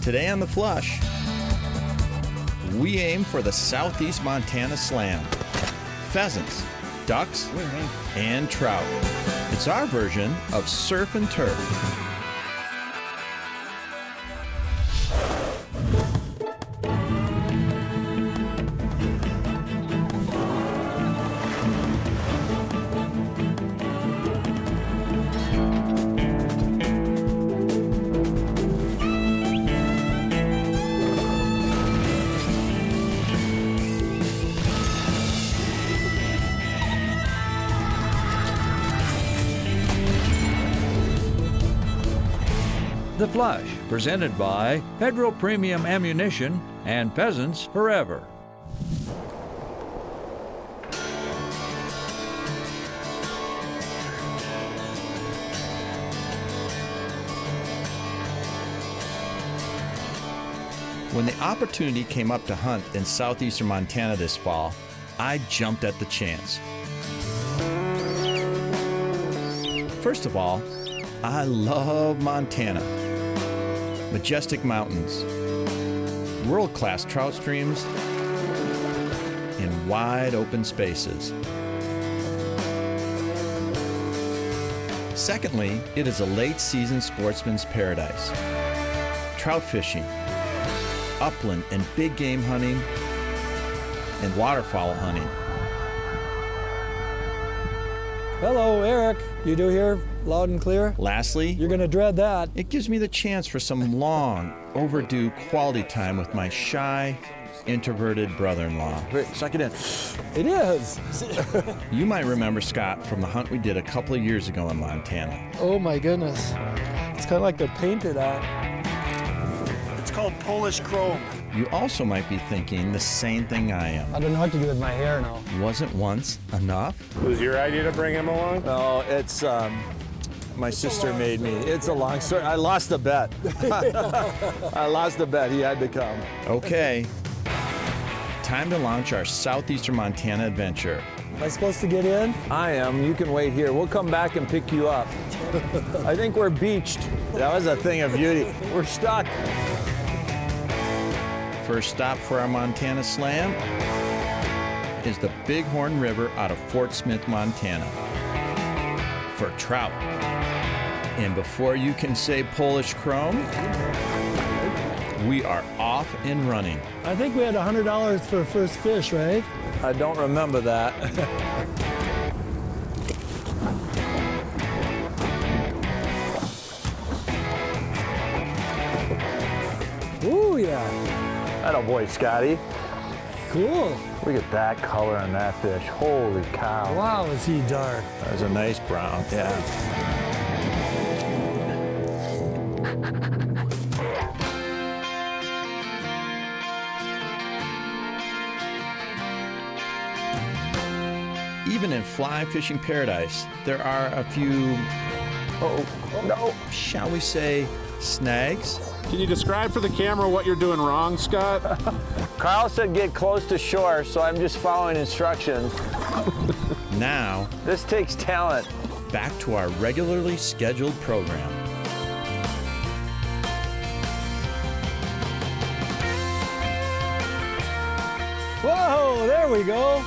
Today on The Flush, we aim for the Southeast Montana Slam. Pheasants, ducks, and trout. It's our version of surf and turf. The Flush, presented by Federal Premium Ammunition and Pheasants Forever. When the opportunity came up to hunt in southeastern Montana this fall, I jumped at the chance. First of all, I love Montana. Majestic mountains, world-class trout streams, and wide open spaces. Secondly, it is a late-season sportsman's paradise. Trout fishing, upland and big game hunting, and waterfowl hunting. Hello, Eric. You do hear loud and clear? Lastly, You're gonna dread that. it gives me the chance for some long, overdue quality time with my shy, introverted brother-in-law. Wait, suck it in. It is. You might remember Scott from the hunt we did a couple of years ago in Montana. Oh my goodness. It's kind of like they're painted on. It's called Polish chrome. You also might be thinking the same thing I am. I don't know what to do with my hair now. Wasn't once enough? Was your idea to bring him along? No, it's my sister made me. It's a long story. I lost a bet. I lost a bet. He had to come. Okay. Time to launch our southeastern Montana adventure. Am I supposed to get in? I am. You can wait here. We'll come back and pick you up. I think we're beached. That was a thing of beauty. We're stuck. First stop for our Montana Slam is the Bighorn River out of Fort Smith, Montana, for trout. And before you can say Polish chrome, we are off and running. I think we had $100 for first fish, right? I don't remember that. Ooh, yeah. Atta boy, Scotty. Cool. Look at that color on that fish. Holy cow. Wow, is he dark. That was a nice brown. Yeah. Even in fly fishing paradise, there are a few, No. shall we say, snags. Can you describe for the camera what you're doing wrong, Scott? Carl said get close to shore, so I'm just following instructions. Now, This takes talent. back to our regularly scheduled program. Whoa, there we go.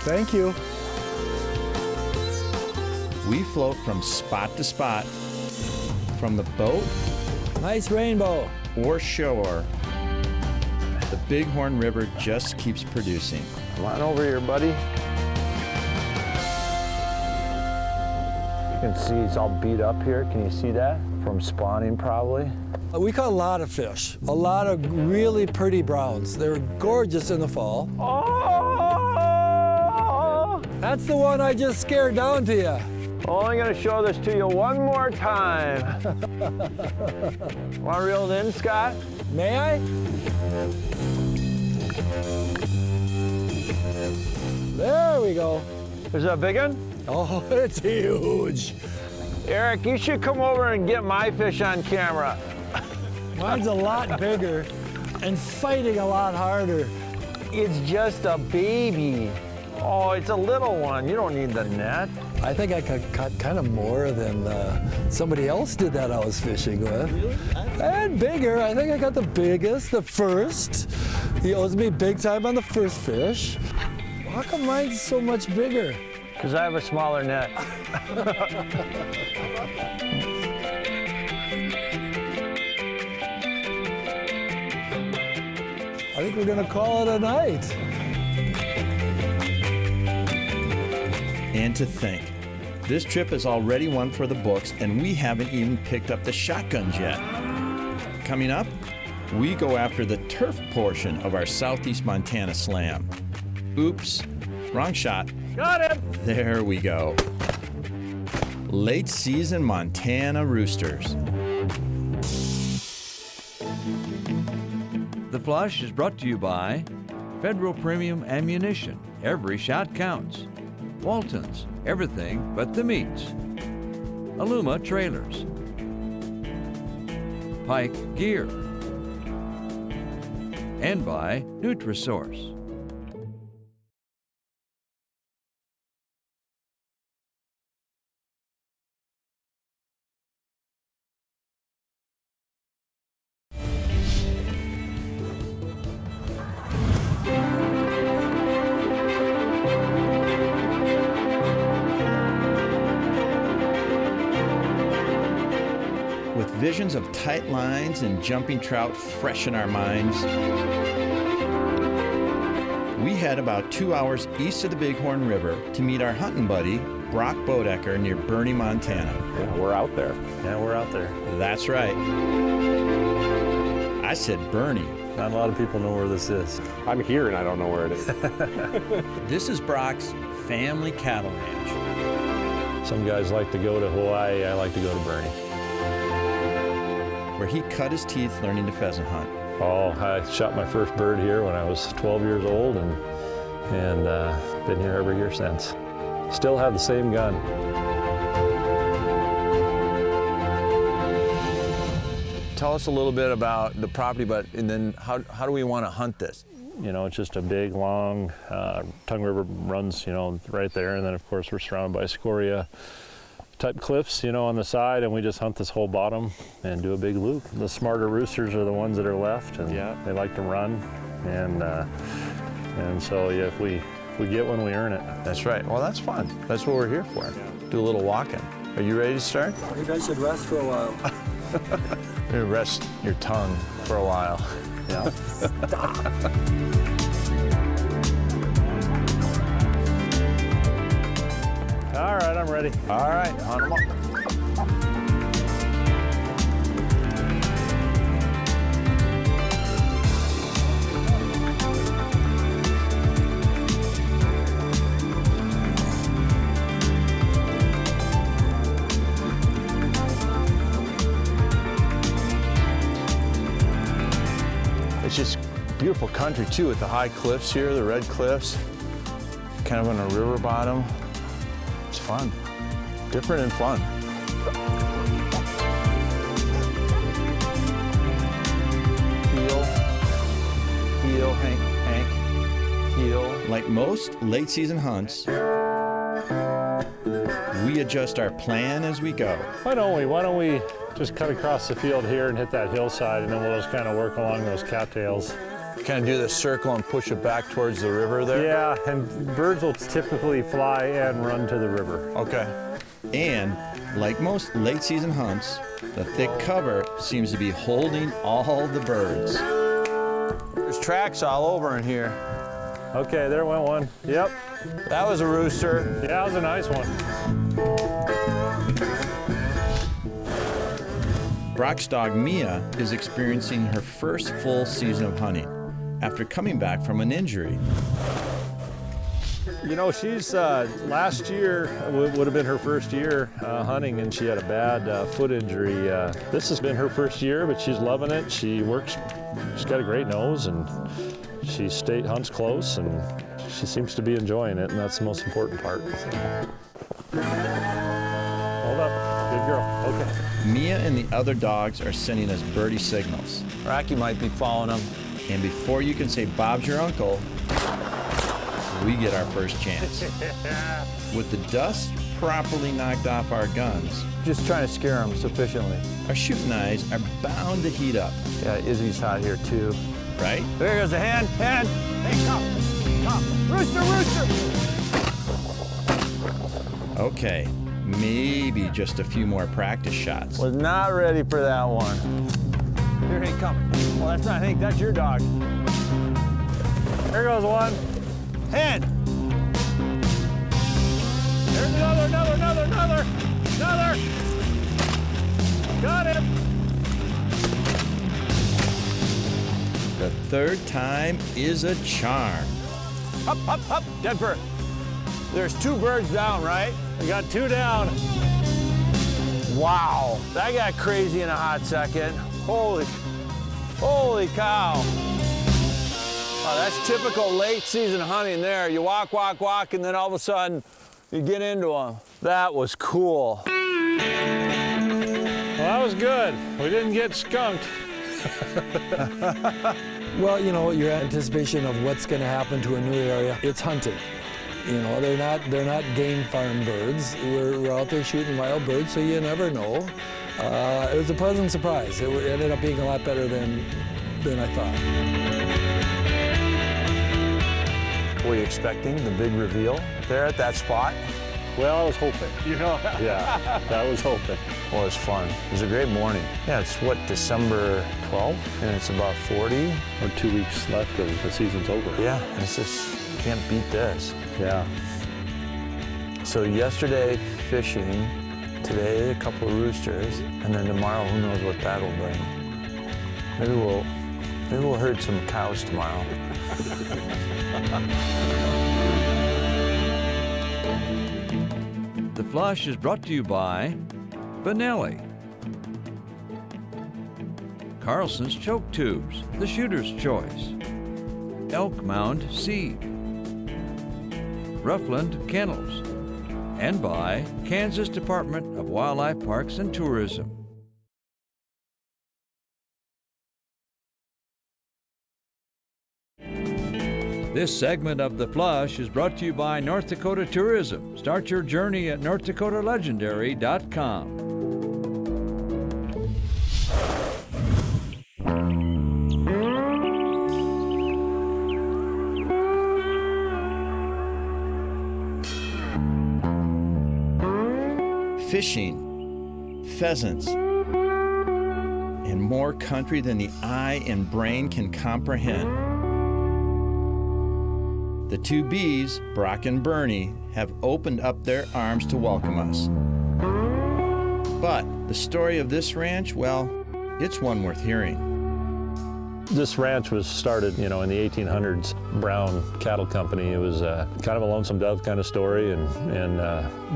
Thank you. We float from spot to spot, from the boat Nice rainbow. or shore. The Bighorn River just keeps producing. Come on over here, buddy. You can see it's all beat up here. Can you see that? From spawning, probably. We caught a lot of fish, a lot of really pretty browns. They're gorgeous in the fall. Oh! That's the one I just scared down to you. Only gonna show this to you one more time. Want to reel it in, Scott? May I? There we go. Is that a big one? Oh, it's huge. Eric, you should come over and get my fish on camera. Mine's a lot bigger and fighting a lot harder. It's just a baby. Oh, it's a little one. You don't need the net. I think I caught kind of more than somebody else did that I was fishing with. Really? And bigger. I think I got the biggest, the first. He owes me big time on the first fish. How come mine's so much bigger? Because I have a smaller net. I think we're gonna call it a night. And to think, this trip is already one for the books, and we haven't even picked up the shotguns yet. Coming up, we go after the turf portion of our Southeast Montana Slam. Oops, wrong shot. Got him! There we go. Late season Montana roosters. The Flush is brought to you by Federal Premium Ammunition. Every shot counts. Walton's, everything but the meats. Aluma Trailers. Pike Gear. And by Nutrisource. With visions of tight lines and jumping trout fresh in our minds, we head about 2 hours east of the Bighorn River to meet our hunting buddy, Brock Bodecker, near Burnie, Montana. Yeah, we're out there. Yeah, we're out there. That's right. I said Burnie. Not a lot of people know where this is. I'm here and I don't know where it is. This is Brock's family cattle ranch, Some guys like to go to Hawaii. I like to go to Burnie. where he cut his teeth learning to pheasant hunt. Oh, I shot my first bird here when I was 12 years old and been here every year since. Still have the same gun. Tell us a little bit about the property, and then how do we want to hunt this? You know, it's just a big, long, Tongue River runs, right there. And then, of course, we're surrounded by scoria type cliffs, on the side, and we just hunt this whole bottom and do a big loop. The smarter roosters are the ones that are left, and they like to run. And so, yeah, if we get one, we earn it. That's right. Well, that's fun. That's what we're here for. Do a little walking. Are you ready to start? You guys should rest for a while. Maybe rest your tongue for a while. Yeah. All right, I'm ready. All right, hunt 'em up. It's just beautiful country too, with the high cliffs here, the red cliffs, kind of on a river bottom. It's fun, different and fun. Heel, Hank, heel. Like most late season hunts, we adjust our plan as we go. Why don't we just cut across the field here and hit that hillside, and then we'll just kind of work along those cattails. Kind of do the circle and push it back towards the river there? Yeah, and birds will typically fly and run to the river. Okay. And like most late season hunts, the thick cover seems to be holding all the birds. There's tracks all over in here. Okay, there went one. Yep. That was a rooster. Yeah, that was a nice one. Brock's dog Mia is experiencing her first full season of hunting after coming back from an injury. She's last year would have been her first year hunting, and she had a bad foot injury. This has been her first year, but she's loving it. She works. She's got a great nose, and she hunts close, and she seems to be enjoying it, and that's the most important part. Hold up, good girl. Okay. Mia and the other dogs are sending us birdie signals. Rocky might be following them. And before you can say Bob's your uncle, we get our first chance. With the dust properly knocked off our guns, Just trying to scare them sufficiently. our shooting eyes are bound to heat up, Yeah, Izzy's hot here too. right? There goes a hen. Hey, come. Rooster, rooster. Okay, maybe just a few more practice shots. Was not ready for that one. Here, Hank, come. Well, that's not Hank, that's your dog. There goes one. Hen. There's another. Got him. The third time is a charm. Up. Dead bird. There's 2 birds down, right? We got 2 down. Wow, that got crazy in a hot second. Holy cow. Oh, that's typical late season hunting there. You walk, and then all of a sudden you get into them. That was cool. Well, that was good. We didn't get skunked. Well, you know, your anticipation of what's going to happen to a new area, it's hunting. You know, they're not game farm birds. We're out there shooting wild birds, so you never know. It was a pleasant surprise. It ended up being a lot better than I thought. Were you expecting the big reveal there at that spot? Well, I was hoping, you know. Yeah, I was hoping. Well, it was fun. It was a great morning. Yeah, it's what, December 12th? And it's about 40. Or 2 weeks left because the season's over. Yeah, it's just, you can't beat this. Yeah. So yesterday, fishing. Today, a couple of roosters. And then tomorrow, who knows what that'll bring. Maybe we'll herd some cows tomorrow. The Flush is brought to you by Benelli, Carlson's Choke Tubes, the Shooter's Choice, Elk Mound Seed, Ruffland Kennels, and by Kansas Department of Wildlife Parks and Tourism. This segment of The Flush is brought to you by North Dakota Tourism. Start your journey at NorthDakotaLegendary.com. Fishing, pheasants, and more country than the eye and brain can comprehend. The 2 B's, Brock and Burnie, have opened up their arms to welcome us. But the story of this ranch, well, it's one worth hearing. This ranch was started, in the 1800s, Brown Cattle Company. It was kind of a lonesome dove kind of story, and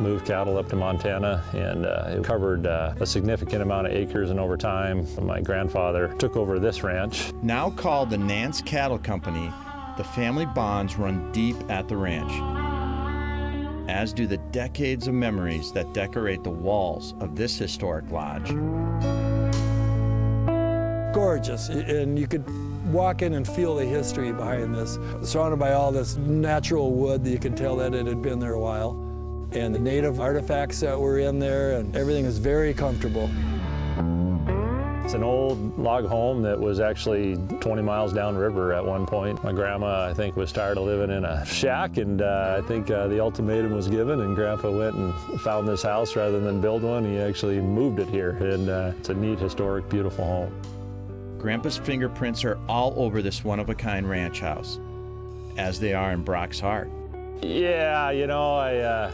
moved cattle up to Montana, and it covered a significant amount of acres. And over time, my grandfather took over this ranch. Now called the Nance Cattle Company, the family bonds run deep at the ranch, as do the decades of memories that decorate the walls of this historic lodge. Gorgeous, and you could walk in and feel the history behind this. Surrounded by all this natural wood that you can tell that it had been there a while, and the native artifacts that were in there, and everything is very comfortable. It's an old log home that was actually 20 miles downriver at one point. My grandma, I think, was tired of living in a shack, and I think the ultimatum was given, and Grandpa went and found this house rather than build one. He actually moved it here, and it's a neat, historic, beautiful home. Grandpa's fingerprints are all over this one-of-a-kind ranch house, as they are in Brock's heart. Yeah, I get a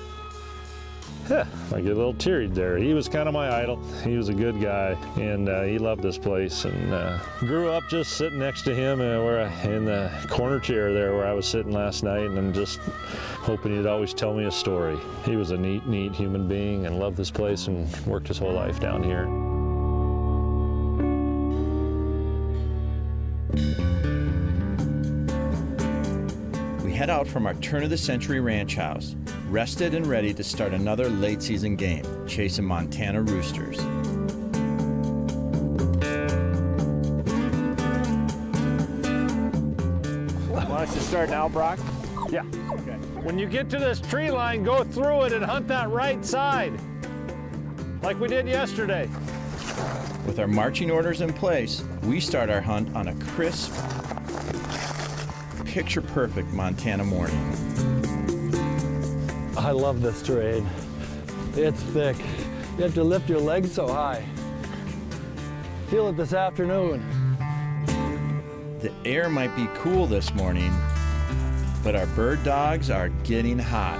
little teary there. He was kind of my idol. He was a good guy, and he loved this place. And grew up just sitting next to him in the corner chair there where I was sitting last night, and just hoping he'd always tell me a story. He was a neat human being and loved this place and worked his whole life down here. We head out from our turn-of-the-century ranch house, rested and ready to start another late-season game, chasing Montana roosters. Why don't you start now, Brock? Yeah. Okay. When you get to this tree line, go through it and hunt that right side, like we did yesterday. With our marching orders in place, we start our hunt on a crisp, picture-perfect Montana morning. I love this terrain. It's thick. You have to lift your legs so high. Feel it this afternoon. The air might be cool this morning, but our bird dogs are getting hot.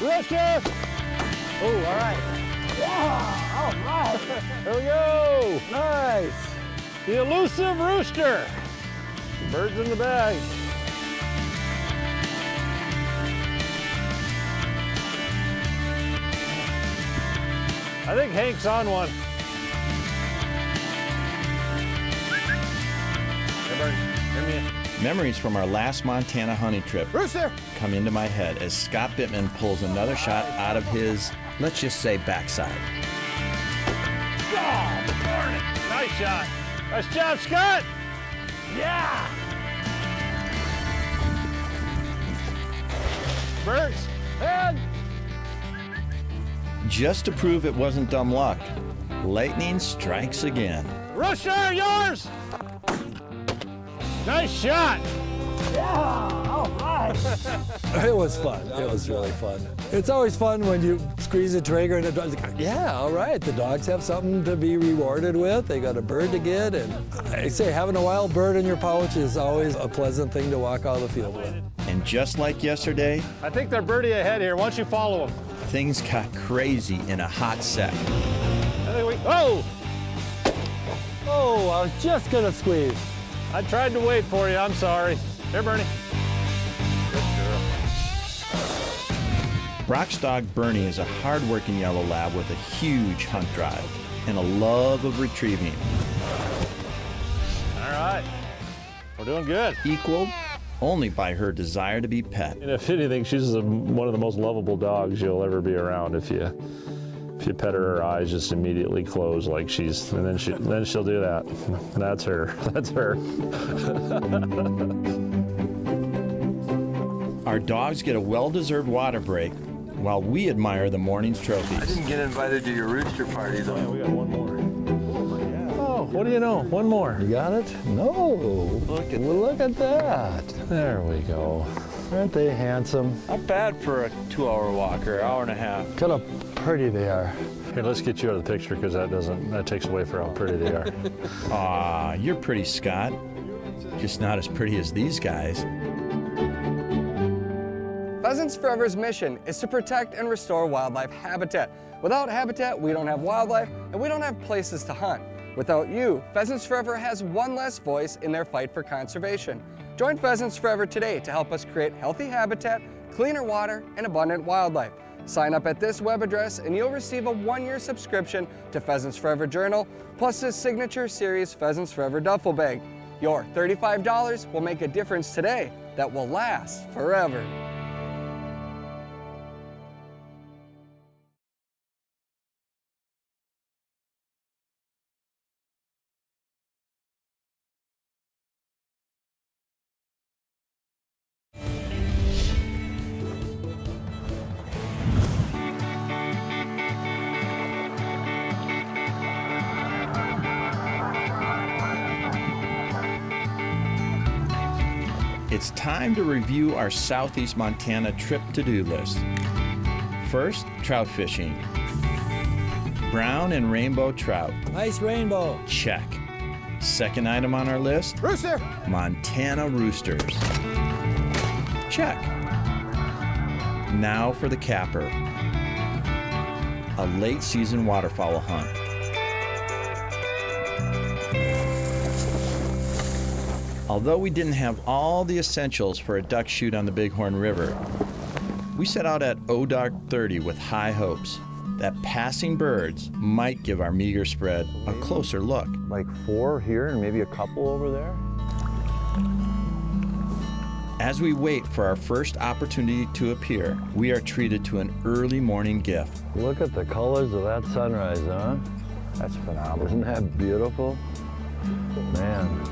Rooster! Oh, all right. There we go! Nice. The elusive rooster. Birds in the bag. I think Hank's on one. Hey, Bird, hear me. Memories from our last Montana hunting trip Rooster! come into my head as Scott Bittman pulls another shot out of his, let's just say, backside. Oh, darn it. Nice shot. Nice job, Scott. Yeah. Birds, head. Just to prove it wasn't dumb luck, lightning strikes again. Rooster, yours. Nice shot. It was fun. It was really fun. It's always fun when you squeeze the trigger and the dog's like, yeah, all right. The dogs have something to be rewarded with. They got a bird to get. And I say having a wild bird in your pouch is always a pleasant thing to walk out of the field with. And just like yesterday, I think they're birdie ahead here. Why don't you follow them? things got crazy in a hot sec. Oh! Oh, I was just gonna squeeze. I tried to wait for you. I'm sorry. Here, Bernie. Good girl. Brock's dog Burnie is a hard-working yellow lab with a huge hunt drive and a love of retrieving. All right. We're doing good. Equaled only by her desire to be pet. And if anything, she's one of the most lovable dogs you'll ever be around. If you pet her eyes just immediately close like and then she'll do that. That's her. That's her. Our dogs get a well-deserved water break while we admire the morning's trophies. I didn't get invited to your rooster party though. Yeah, we got one more. Oh, what do you know? One more. You got it? No. Look at that. There we go. Aren't they handsome? Not bad for a 2-hour walk or hour and a half. Look how pretty they are. Here, let's get you out of the picture because that takes away from how pretty they are. Aw, you're pretty, Scott. Just not as pretty as these guys. Pheasants Forever's mission is to protect and restore wildlife habitat. Without habitat, we don't have wildlife, and we don't have places to hunt. Without you, Pheasants Forever has one less voice in their fight for conservation. Join Pheasants Forever today to help us create healthy habitat, cleaner water, and abundant wildlife. Sign up at this web address and you'll receive a 1-year subscription to Pheasants Forever Journal, plus his signature series Pheasants Forever Duffel Bag. Your $35 will make a difference today that will last forever. It's time to review our Southeast Montana trip to-do list. First, trout fishing. Brown and rainbow trout. Nice rainbow. Check. Second item on our list, Rooster! Montana roosters. Check. Now for the capper. A late season waterfowl hunt. Although we didn't have all the essentials for a duck shoot on the Bighorn River, we set out at Dark 30 with high hopes that passing birds might give our meager spread a closer look. Like 4 here and maybe a couple over there. As we wait for our first opportunity to appear, we are treated to an early morning gift. Look at the colors of that sunrise, huh? That's phenomenal. Isn't that beautiful? Man.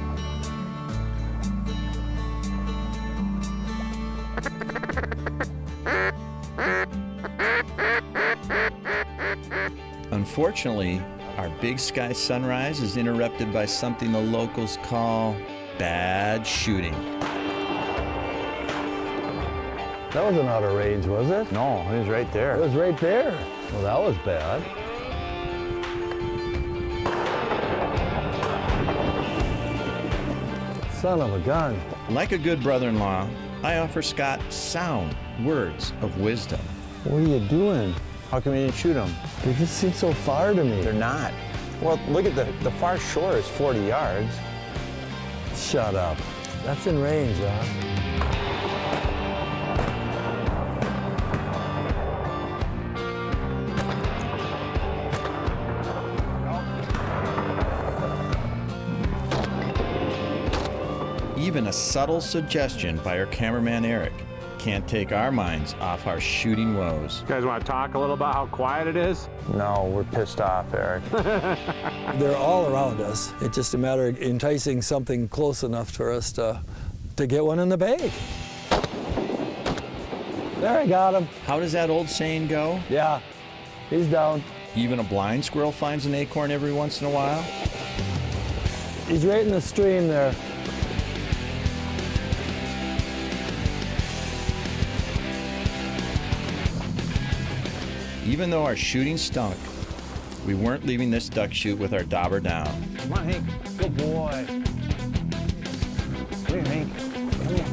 Unfortunately, our big sky sunrise is interrupted by something the locals call bad shooting. That wasn't out of range, was it? No, he was right there. It was right there. Well, that was bad. Son of a gun. Like a good brother-in-law, I offer Scott sound words of wisdom. What are you doing? How come you didn't shoot him? They just seem so far to me. They're not. Well, look at the far shore is 40 yards. Shut up. That's in range, huh? Even a subtle suggestion by our cameraman Eric can't take our minds off our shooting woes. You guys want to talk a little about how quiet it is? No, we're pissed off, Eric. They're all around us. It's just a matter of enticing something close enough for us to get one in the bag. There, I got him. How does that old saying go? Yeah, he's down. Even a blind squirrel finds an acorn every once in a while? He's right in the stream there. Even though our shooting stunk, we weren't leaving this duck shoot with our dauber down. Come on, Hank. Good boy. Come here, Hank. Come here.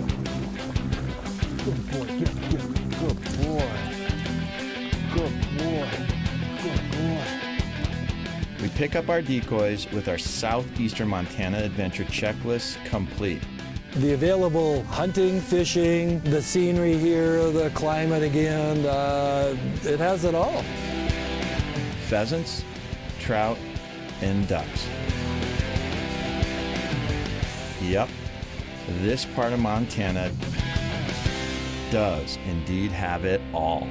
Good boy. Good boy. Good boy. Good boy. We pick up our decoys with our southeastern Montana adventure checklist complete. The available hunting, fishing, the scenery here, the climate again, it has it all. Pheasants, trout, and ducks. Yep, this part of Montana does indeed have it all.